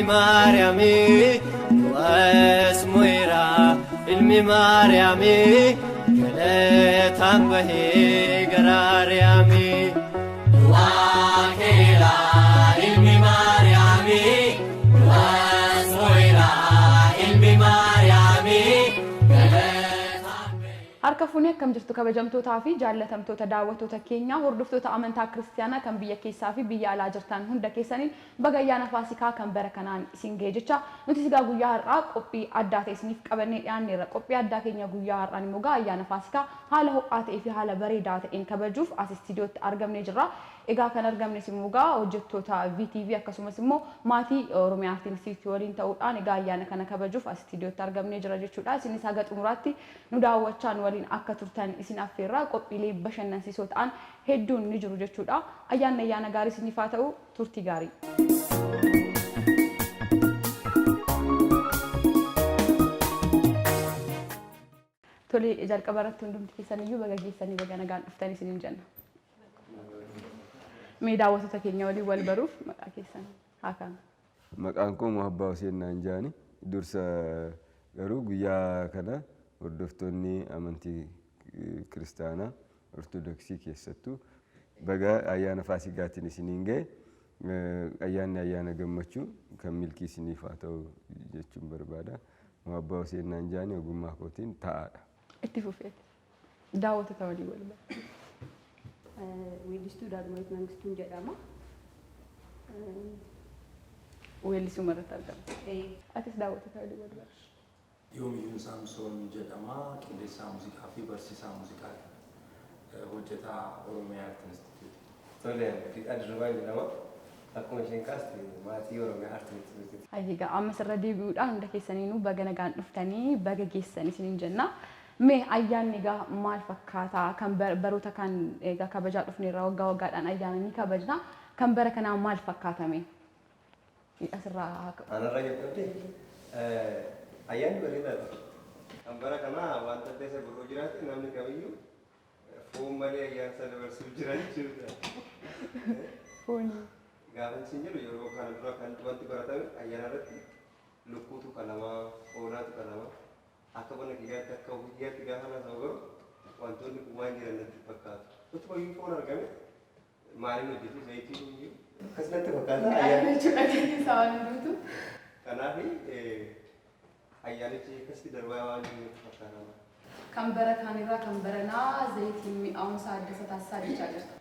Mariami wasmuira ilmi Mariami kaletan bahi garariami wakila ilmi Mariami wasmuira ilmi Mariami harka fuunee akkam jirtu kabajamtootaa fi jaallatamtoota daawwattoota keenya hordoftoota amantaa kiristaanaa kan biyya keessaa fi biyya alaa jirtan hunda keessaniin baga ayyaana faasikaa kan bara kanaan isin ga'e jecha nuti sigaa guyyaa har'aa qophii addaa ta'e isiniif qabannee dhiyaanneerra. Qophii addaa keenya guyyaa har'aan immoo ayyaana faasikaa haala ho'aa ta'ee fi haala bareedaa ta'een kabajuuf as istiidiyootti argamnee jirra. Egaa kan argamnes immoo hojjettoota VTV akkasumas immoo maatii Oromiyaa Artistiitii waliin ta'uudhaan egaa ayyaana kana kabajuuf as istiidiyootti argamnee jira jechuudha. Isinis haga xumuraatti nu daawwachaan waliin akka turtan isin affeerra. Qophiilee bashannansiisoo ta'an hedduun ni jiru jechuudha. Ayyaana gaarii isiniif haa ta'u, turtii gaarii. Tole jalqaba irratti hundumti keessaniyyuu baga geessanii baga nagaan dhuftanii isiniin jenna. Mee daawwattoota keenya waliin wal baruuf maqaa keessan haa kaa'an. Maqaan koo Muhabbaa Hussein Naanjaani. Dursa garuu guyyaa kana hordoftoonni amantii kiristaanaa ortodoksii keessattuu baga ayyaana faasigaatiin isiniin ga'e. Ayyaanni ayyaana gammachuu kan milkii isiniif haa ta'u jechuun barbaada. Muhabbaa Hussein Naanjaani ogummaa kootiin taa'aadha. Itti fufeeti. Daawwattoota waliin wal baru. Weellistuu Daagmaayit Mangistuu jedhama. Weellisuma irratti argama. Atis daawwattoota waliin wal baru. Yoomiyyuu Saamsoon jedhama. Qindeessaa muuziqaa fi barsiisaa muuziqaati. Hojjetaa Oromiyaa Artistiitii. Tole, Dirribaa jedhama. Akkuma isheen kaaste maatii Oromiyaa Artistiitii. Egaa ammas irra deebi'uudhaan hunda keessaniinuu baga nagaan dhuftanii baga geessan isiniin jenna. Mee ayyaanni egaa maal fakkaata? Kan baroota kan egaa kabajaa dhufneerra waggaa waggaadhaan ayyaana ni kabajna. Kan bara kanaa maal fakkaatame? Asirraa Anarra jechuudha. Ayyaanni bareedaadha. Kan bara kanaa wanta adda isa biroo jiraate namni kamiyyuu foon malee ayyaana dabarsuuf jira jechuudha. Foon. Gaafa isin jiru yeroo kana dura kan wanti baratame ayyaana irratti lukkuutu qalamaa, hoolaatu qalamaa. Akka bana kiyyaatti akka hojjetti gaafa na ta'u garuu wantoonni kun waan jiran natti fakkaatu. Utuu baay'ee foon argame maaliin hojjetu zayitiin iyyuu akkasumatti fakkaata ayyaana jechuudha keessaa waan hunduutu. Kanaaf ayyaanichi akkasitti darbaa waan fakkaatama. Kan bara kaanirraa kan baranaa zayitiin mi'aawunsa adda isa taasisaa jechaa jirta.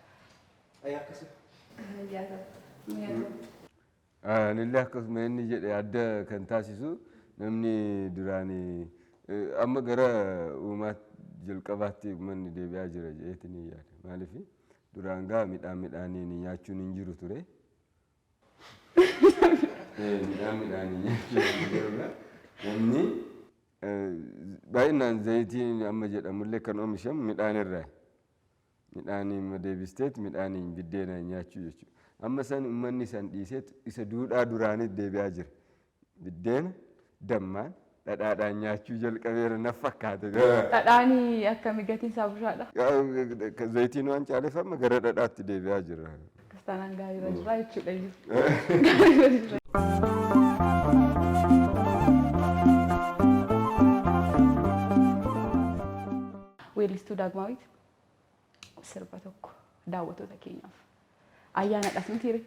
Akkasuma. Lillee akkasuma inni jedhe adda kan taasisu namni duraanii amma gara uumaatti jalqabaatti uummanni deebi'aa jira jedheetiin yaada. Maaliif duraan gaa midhaaniin nyaachuun hin jiru ture. Midhaaniin nyaachuun hin jiru. Namni baay'inaan zayitiin amma jedhamullee kan oomishamu midhaanirraa. Midhaaniin deebisteet midhaaniin biddeena nyaachuu jechuudha. Amma san uummanni san dhiiseet isa duudhaa duraanitti deebi'aa jira. Biddeena, dammaan, dhadhaadhaan nyaachuu jalqabeera na fakkaate. Dhadhaanii akkami gatiin isaa bushaadha? Zayitiin waan caaleef amma gara dhadhaatti deebi'aa jira. Kiristaanaan gaariirra jira jechuudha iyyuu. Weellistuu Daagmaawit sirba tokko daawwattoota keenyaaf. Ayyaanadhas miti ree?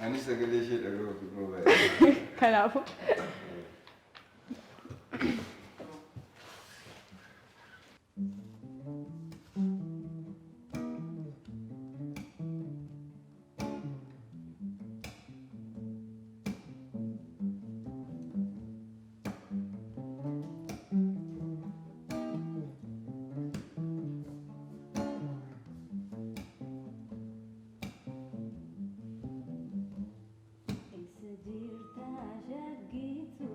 Anis sagalee ishee dhaga'uuf Kanaafuu. Dirta jaggitu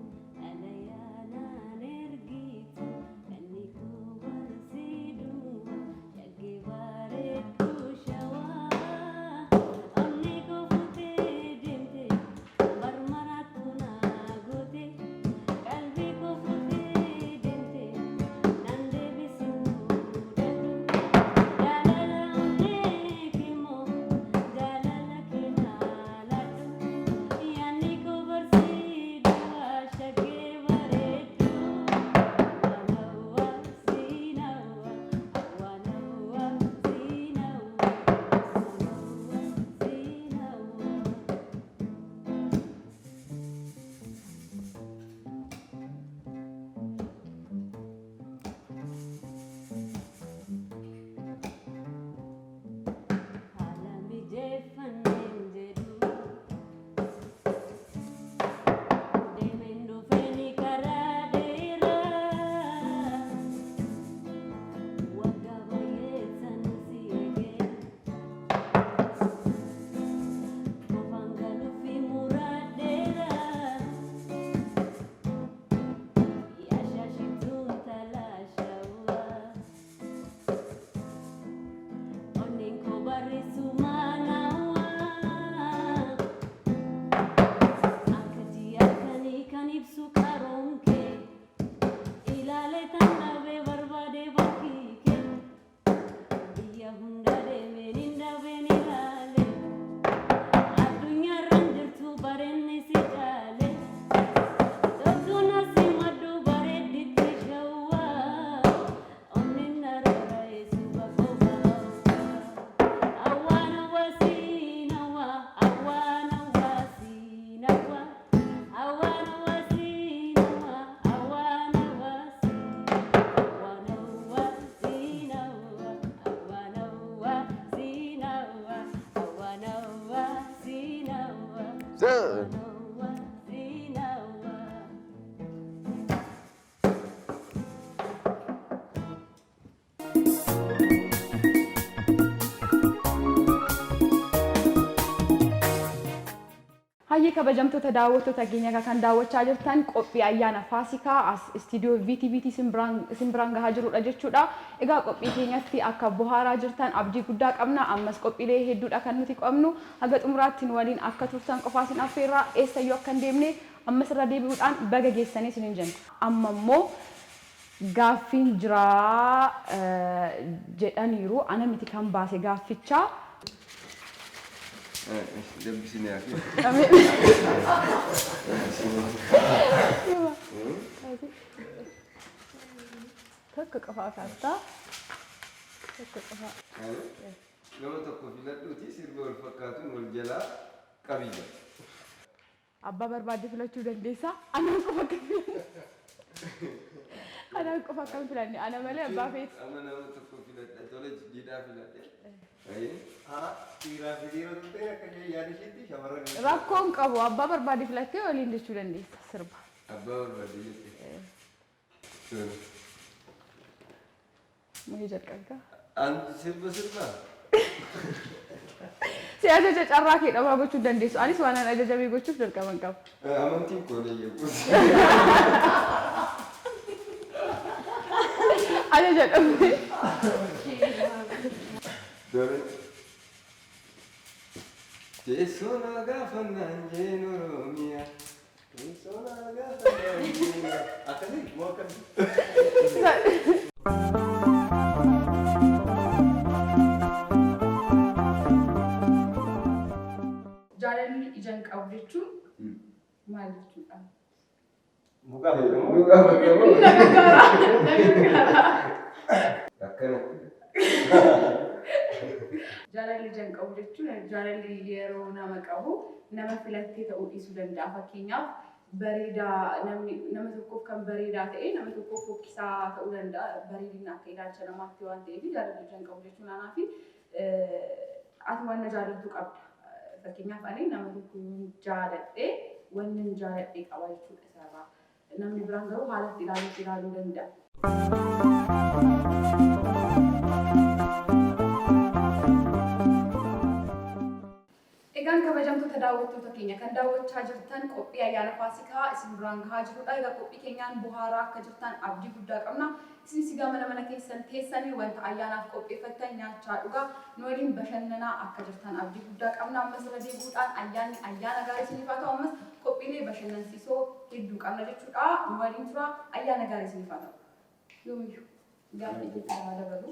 baay'ee kabajamtoota daawwattoota keenya kan daawwachaa jirtan qophii ayyaana Faasikaa as istiidiyoo VTVT isin biraan gahaa jirudha jechuudha. Egaa qophii keenyatti akka bohaaraa jirtan abdii guddaa qabna. Ammas qophiilee hedduudha kan nuti qabnu. Haga xumuraatti waliin akka turtan qofaa isin affeerraa eessayyuu akka hin deemne ammas irra deebi'uudhaan baga geessanii isin jenna. Amma immoo gaaffiin jiraa jedhaniiru ana miti kan baase gaaffichaa. Deebisnee hafi. Tokko qofaa kaastaa. Tokko qofaa. Nama tokko filadhuuti sirba wal fakkaatuun wal jalaa qabiyya. Abbaa barbaadde filachuu dandeessaa? Anaan qofa kan filanne. Anaan qofa kan filanne. Ana malee abbaa feeti. Amma nama tokko filadha. Tole jiidhaa filadhe. Rakkoon qabu abbaa barbaade filattee waliin jechuu dandeessa sirba. Abbaa barbaade jettee. Muhii jalqabdaa. Anti sirba. Si ajaja carraa kee dhabaa gochuu dandeessu. Anis waan an ajajamee gochuuf jalqaban qabu. Amantiin koonee jechuudha. Ajaja dhabee. Teessoo gaafannaan jeen Oromiyaa. Teessoo gaafannaan jeen akkasii moo akkasii. Jaalalli ijaan qabu jechuun maal jechuudha? Mukaa fayyadamu. Akkanatti. Jaalalli ijaan qabu jechuun jaalalli yeroo nama qabu nama filattee ta'uu dhiisuu danda'a. Fakkeenyaaf bareedaa nama tokkoof kan bareedaa ta'e nama tokkoof fokkisaa ta'uu danda'a. Bareedina akka ilaalcha namaatti waan ta'eef jaalalli ijaan qabu jechuun anaa fi ati waan na jaalattu qabda. Fakkeenyaaf ani nama tokko jaaladhee waan jaaladhee qaba jechuudha isaarraa. Namni biraan garuu haalatti ilaaluu danda'a. Egaan kabajamtoota daawwattoota keenya kan daawwachaa jirtan qophii ayyaana Faasikaa isin biraan gahaa jirudha. Egaa qophii keenyaan bohaaraa akka jirtan abdii guddaa qabna. Isin sigaa mana keessan teessanii wanta ayyaanaaf qopheeffattan nyaachaa dhugaa nu waliin bashannanaa akka jirtan abdii guddaa qabna. Ammas irra deebi'uudhaan ayyaana gaarii isiniif haa ta'u ammas qophiilee bashannansiisoo hedduu qabna jechuudha. Nu waliin tura ayyaana gaarii isiniif haa ta'u. Yoomiyyuu gaaffii keessaa dabalu.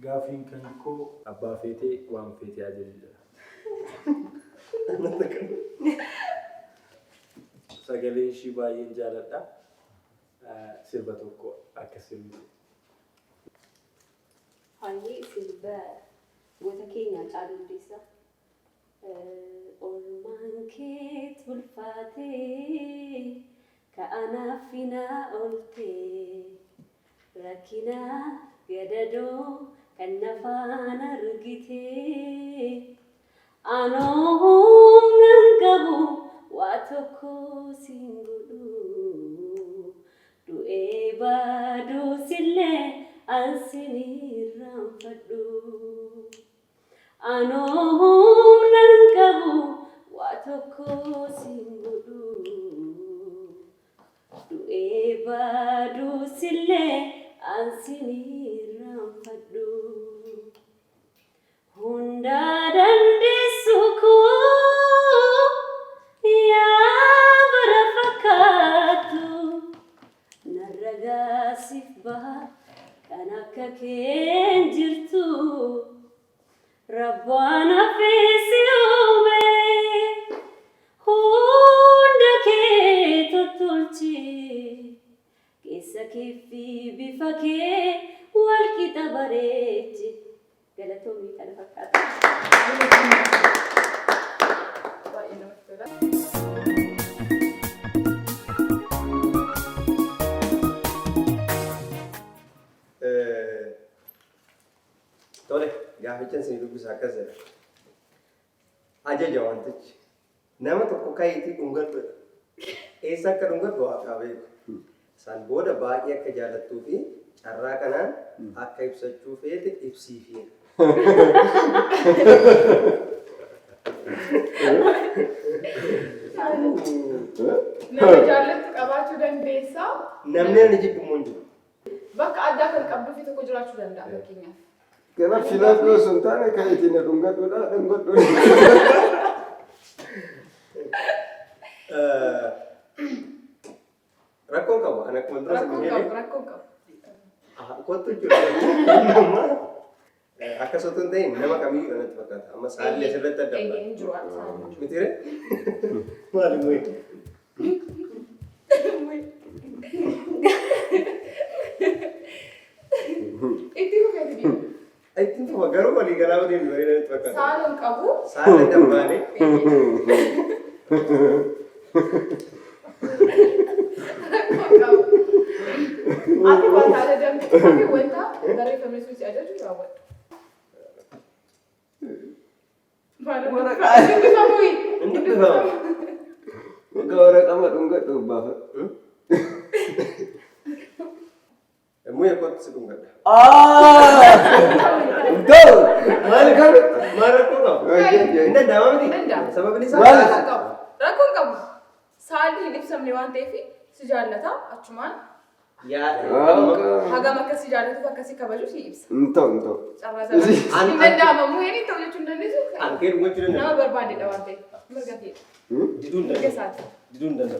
Gaaffiin kan koo abbaa feetee waan feetee ajaja. Sagaleen ishii baay'een jaaladha. Sirba tokko akka sirbi. Hayyee sirba goota keenya caaluddeessa. Olmaan keet bulfaatee ka'anaaf finaa ooltee rakkina gadadoo kan nafaan argitee. Anoo nan qabu waa tokko siin godhu du'ee baaduus illee ansin irraanfadhu. Anoo nan qabu waa tokko siin godhu du'ee baaduus illee ansin irraanfadhu. Hundaa dandeessu koo yaa bara fakkaatu narra gaasiif baha kan akka keen jirtu rabbaan hafeessi uume hunda kee tottolche keessa keefi bifa kee wal qixa bareeche. Galatoomii kana fakkaata. Baay'ee namatti tola. Tole, gaaficha isin dubbisa akkas jedha. Ajaja wantichi. Nama tokko ka'iitii dhungadhuudha. Eessa akka dhungadhu waaqaa beeku. San booda baay'ee akka jaalattuu fi carraa kanaan akka ibsachuu feete ibsiifii. Nama jaallattu qabaachuu dandeessaa. Namni ani jibbu mundu. Bakka addaa kan qabdu fi tokko jiraachuu danda'a fakkeenyaaf. Kana filannoo sun taane kan ittiin dhungadhuudha dhungadhuudha. Rakkoon qabu ana akkuma dura Rakkoon qabu. Kottu jira. Akka sotuun ta'in nama kamiyyuu kanatti fakkaata. Amma saalli asirratti adda ba'a. Eeyyeen jiru saalli. Mitire? Maali muyi? Itti fufeeti biiru. Itti fufa garuu walii galaa waliin bareeda natti fakkaata. Saaluun qabu. Saalli dambaane. Rakkoon qabu. Ati wanta ajajamtu ati wanta barreeffamni sun si ajaju raawwadhu. Inni bifamu. Akka waraqama dhungadhu baafa. Muya kottu si dhungadha. Doo! Maali kan? Maal rakkoo qabu? Inni danda'ama miti? Sababni isaa Rakkoon qabu. Saalli hin ibsamne waan ta'eef si jaallata achumaan. Hagam akkasii jaallatuuf akkasii kabaju si ibsa. Ta'u. Hin danda'ama muheen ta'u jechuun hin dandeessu. An kee dhungachuu danda'a. Nama barbaadedha waan ta'eef. Mirga ta'e. Diduun Mirga danda'a. isaati. Diduun danda'a.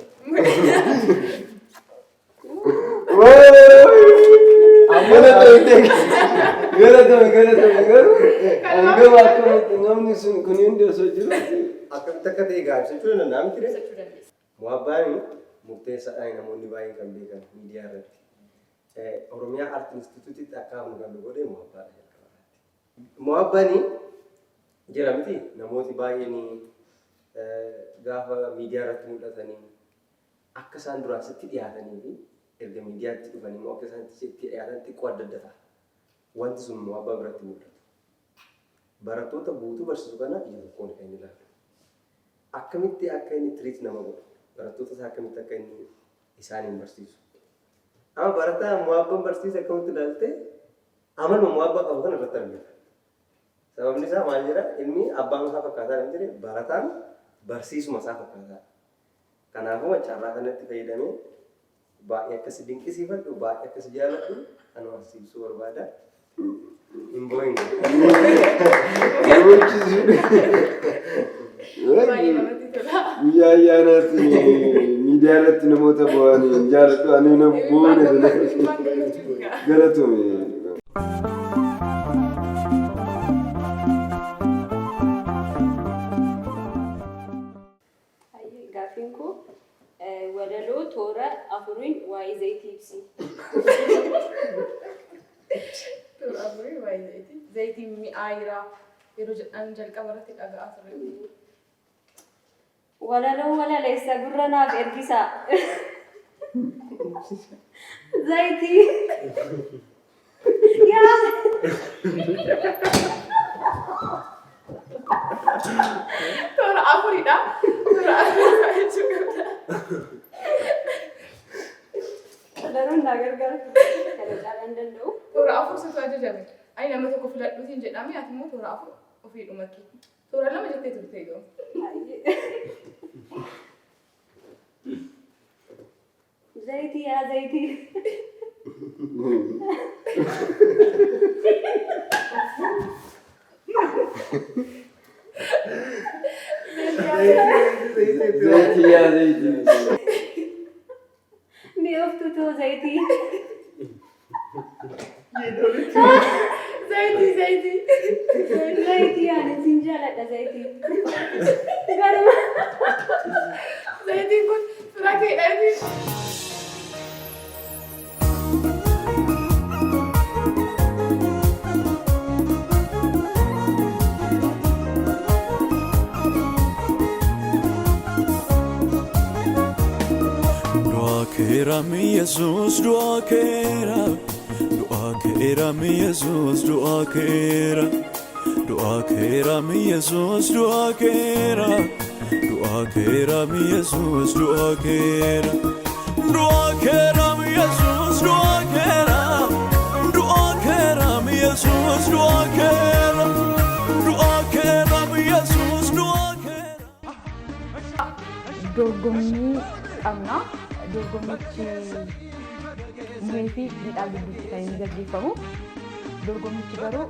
Galatame garuu hangam akkamitti namni sun kun hundi osoo jiru. Akkamitti akka ta'e gaafsachuu danda'a miti dha. Ibsachuu dandeessa. Muhabbaani murteessaadhaan namoonni baay'een kan beekan miidiyaa irratti. Oromiyaa Aart Instituutiitti akka hamnu kan godhe muhabbaadha jalqabaatti. Muhabbaani jira miti namooti baay'een gaafa miidiyaa irratti mul'atanii akka isaan duraan sitti dhiyaatanii fi erga miidiyaatti dhufanii immoo akka isaan sitti dhiyaatan xiqqoo adda adda ta'a. Wanti sun muhabbaa biratti mul'atu. Barattoota guutuu barsiisu kana ija tokkoon kan inni ilaalu. Akkamitti akka inni tiriit nama godhu. Barattoota isaa akkamitti akka inni isaaniin barsiisu. Amma barataa muhabbaan barsiisa akkamitti ilaalte amaluma muhabbaa qabu kana irratti argina. Sababni isaa maal jedha inni abbaan isaa fakkaataa kan jedhe barataan barsiisuma isaa fakkaataa. Kanaafuu carraa kanatti fayyadamee baay'ee akkasi dinqisiifadhu baay'ee akkasi jaalladhu kan barsiisuu barbaada. Hin boo'in. Guyyaa ayyaanaatti miidiyaa irratti namoota bo'anii jaalladhu ani nama boone galatume. Gaaffiin kun walaloo toora afuriin waa'ee zayitii ibsi. Toora afuriin waa'ee zayitii. Zayitiin mi'aayiraa yeroo jedhan jalqaba irratti dhaga'aa ture. Walaloo walaleessa gurra naaf ergisaa. Zayitii. Yaa. Toora afuridha. Toora afuridha jechuudha. Daruun na gargaara. Kana caalaan danda'u. Toora afur situ ajajame. Ani nama tokko filadhuutiin jedhame ati immoo toora afur ofii dhumatti. Toora lama jettee turte egaa. Zayitii yaa zayitii. Zayitii yaa zayitii. Mi'ooftutuu zayitii. Zayitii. Zayitii ani siin jaaladha zayitii. Garuma. Zayitiin kun fira keedhaati. Mi Jesus dua kera mi Jesus dua kera mi Jesus dua kera mi Jesus dua kera mi Jesus dua kera mi Jesus dua kera mi Jesus dua kera. dorgommii qabna. Dorgommichi muhee fi dhidhaa gidduutti kan inni gaggeeffamu. Dorgommichi garuu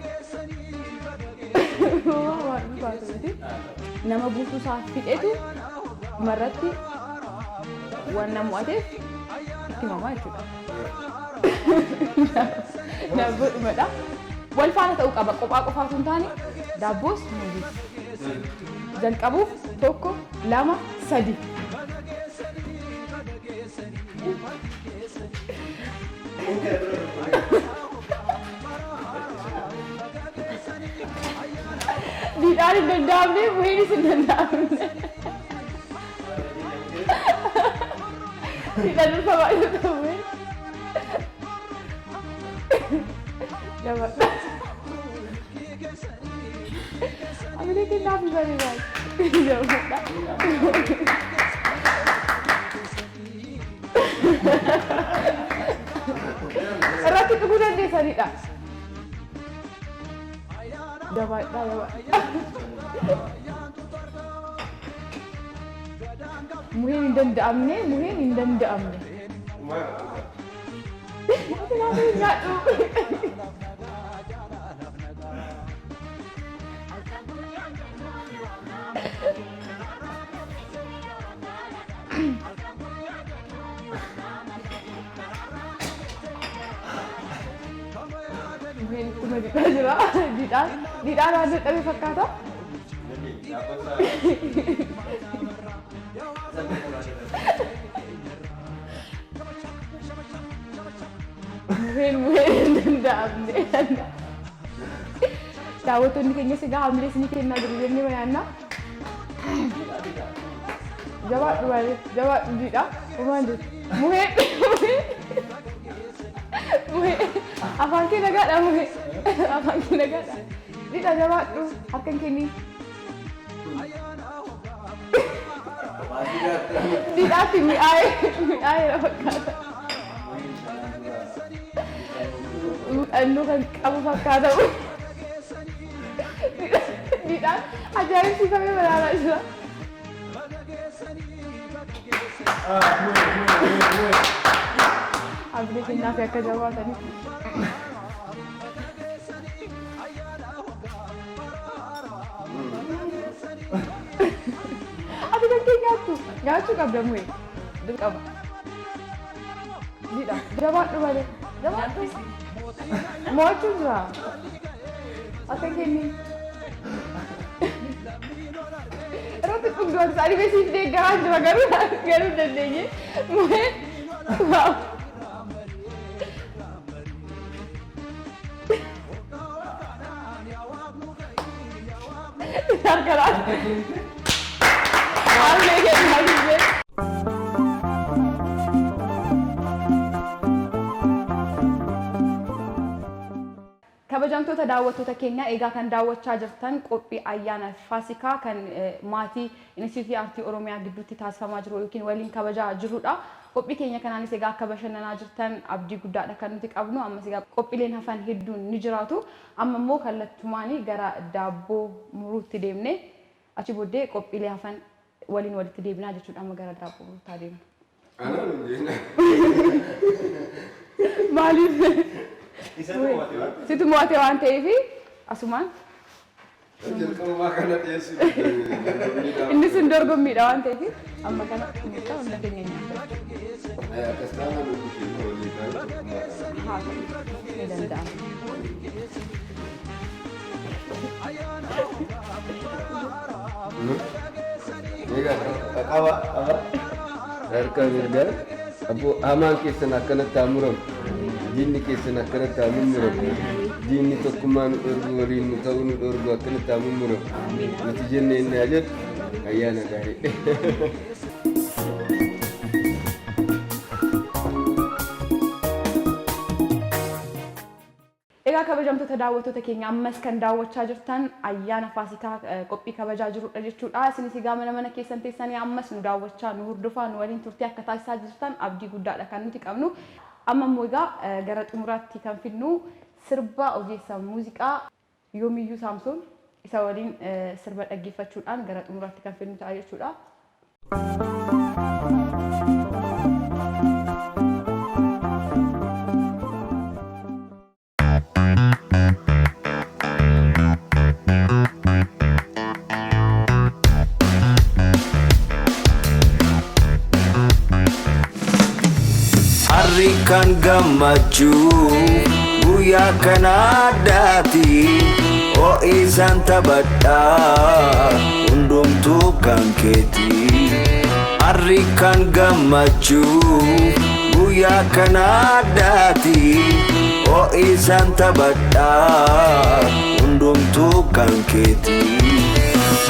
waan baatu miti. Nama guutuu isaa fixetu marratti waan nama mo'ateef itti himamaa jechuudha. Daabboodhumadha. Wal faana ta'uu qaba. Qophaa qofaa osoo hin taane daabboos muhee. Jalqabuuf 1, 2, 3. Dhidhaan hin danda'amne, muheenis hin danda'amne. Dhidhaan dursa baay'ee ta'uun. Jabaadha. Amilee kennaa fi baay'ee baay'ee. Jabaadha. Irratti dhuguu dandeessanidha. Jabaadha, jabaadha. Muheen hin danda'amne, muheen hin danda'amne. Muheen kuma didhaa jira. Didhaan waan dadhabe fakkaata. Muheen hin danda'amne. Daawwattoonni keenya sigaa hamilee isinii kennaa jiru jennee yaadna. Jabaadhu baay'ee jabaadhu didhaa. Homaan jiru. Muheen afaan kee nagaadha muhee. Afaan kee nagaadha. Didhaa jabaadhu akka hin kenniin. Didhaatti mi'aayeera fakkaata. Annuu kan qabu fakkaata. Didhaan ajaa'ibsiifamee balaalaa jira. Hamilee kennaa fi akka jabaataniif. Ati kan kee nyaachuu qabda muhee. Dirqama. Didhaa jabaadhu malee. Jabaadhu. Mo'achuun jira. Akka hin kenniin. Irratti dhugdoon isaanii beesiif deeggaraa jira garuu hin dandeenye. Muhee. Waaw. Harkaraa. Hamilee kennaa jirre. Kabajamtoota daawwattoota keenya egaa kan daawwachaa jirtan qophii ayyaana Faasikaa kan maatii Inistituutii Aartii Oromiyaa gidduutti taasifamaa jiru yookiin waliin kabajaa jirudha. Qophii keenya kanaanis egaa akka bashannanaa jirtan abdii guddaadha kan nuti qabnu. Ammas egaa qophiileen hafan hedduun ni jiraatu. Amma immoo kallattumaanii gara daabboo muruutti deemne achi booddee qophiilee hafan waliin walitti deebinaa jechuudha. Amma gara daabboo muruutti deemna. Maaliif? Situ mo'ate waan ta'eef asumaan. Inni sun dorgommiidha waan ta'eef amma kana mucaa hunda keenya nyaata. Ni danda'ama. Harka mirgaa abboo hamaan keessan akkanatti haa muramu. Diinni keessan akkanatti haa mummuramu. Diinni tokkummaa nu dhorgu waliin nu ta'uu nu dhorgu akkanatti haa mummuramu. Nuti jennee inni haa jedhu ayyaana gaarii. Egaa kabajamtoota daawwattoota keenya ammas kan daawwachaa jirtan ayyaana Faasikaa qophii kabajaa jirudha jechuudha. Isinis egaa mana keessan teessanii ammas nu daawwachaa nu hordofaa nu waliin turtii akka taasisaa jirtan abdii guddaadha kan nuti qabnu. Amma immoo egaa gara xumuraatti kan fidnu sirba ogeessa muuziqaa Yoomiyyuu Saamsoon isa waliin sirba dhaggeeffachuudhaan gara xumuraatti kan fidnu ta'a jechuudha. Kan gammachuu guyyaa kana daati o isaan taphadhaa hundumtuu kan keeti. Harri kan gammachuu guyyaa kana daati o isaan taphadhaa hundumtuu kan keeti.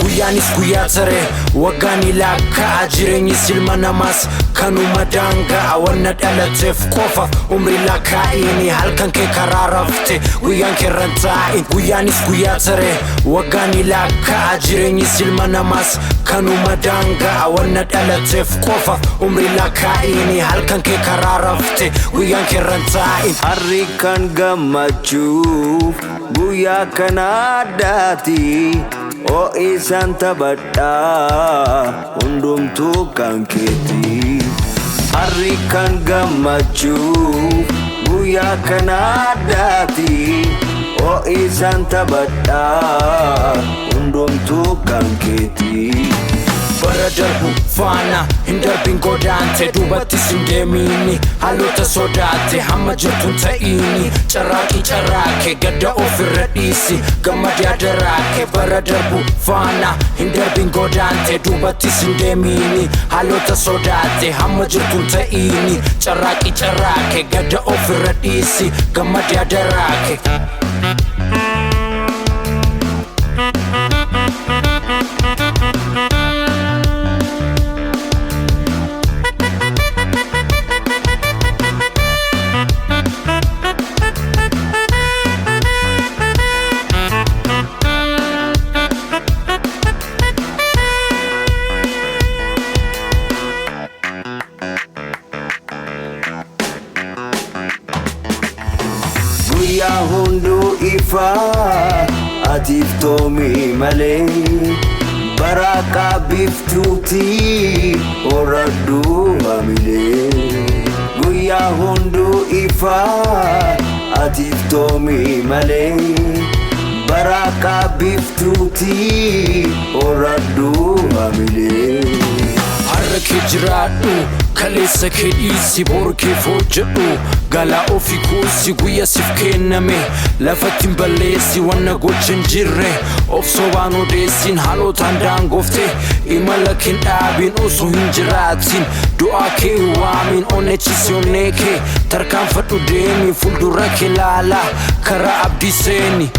Guyyaanis guyyaa ture waggaani lakkaa jireenyi ilma namaas kanuma daangaa wanna dhalateef qofaaf umrii lakkaa'ini halkan kee karaa rafte guyyaan kee irra taa'in. Guyyaanis guyyaa ture waggaani lakkaa jireenyi ilma namaas kanuma daangaa wanna dhalateef qofaaf umrii lakkaa'ini halkan kee karaa rafte guyyaan kee irra taa'in. Harri kan gammachuu guyyaa kana daati o isaan taphadhaa hundumtuu kan keeti. Harri kan gammachuu guyyaa kana daati o isaan taphadhaa hundumtuu kan keeti. Bara darbu faana hin darbin godaante duubattis hin deemini haalota sodaate hamma jirtuun ta'ini. Carraaqee gadda ofirra dhiisi gammadi adaraake. Bara darbu faana hin darbin godaante duubattis hin deemini haalota sodaate hamma jirtuun ta'ini. Carraaqee gadda ofirra dhiisi gammadi adaraake. Guyyaa hunduu ifaa atiif toomii malee baraaqa biftuutii horadhuu hamilee. Guyyaa hunduu ifaa atiif toomii malee baraaqa biftuutii horadhuu hamilee. Har'a kee jiraadhu kaleessa kee dhiisi boru kee hojjedhu galaa ofii kuusi guyyaa siif kenname lafatti hin balleessi wanna gocha hin jirre of sobaan odeessin haalootaan daangofte imala kee dhaabin osoo hin jiraatin du'aa kee waamin onnechisi onnee kee tarkaanfadhu deemi fuuldura kee laala karaa abdii seeni.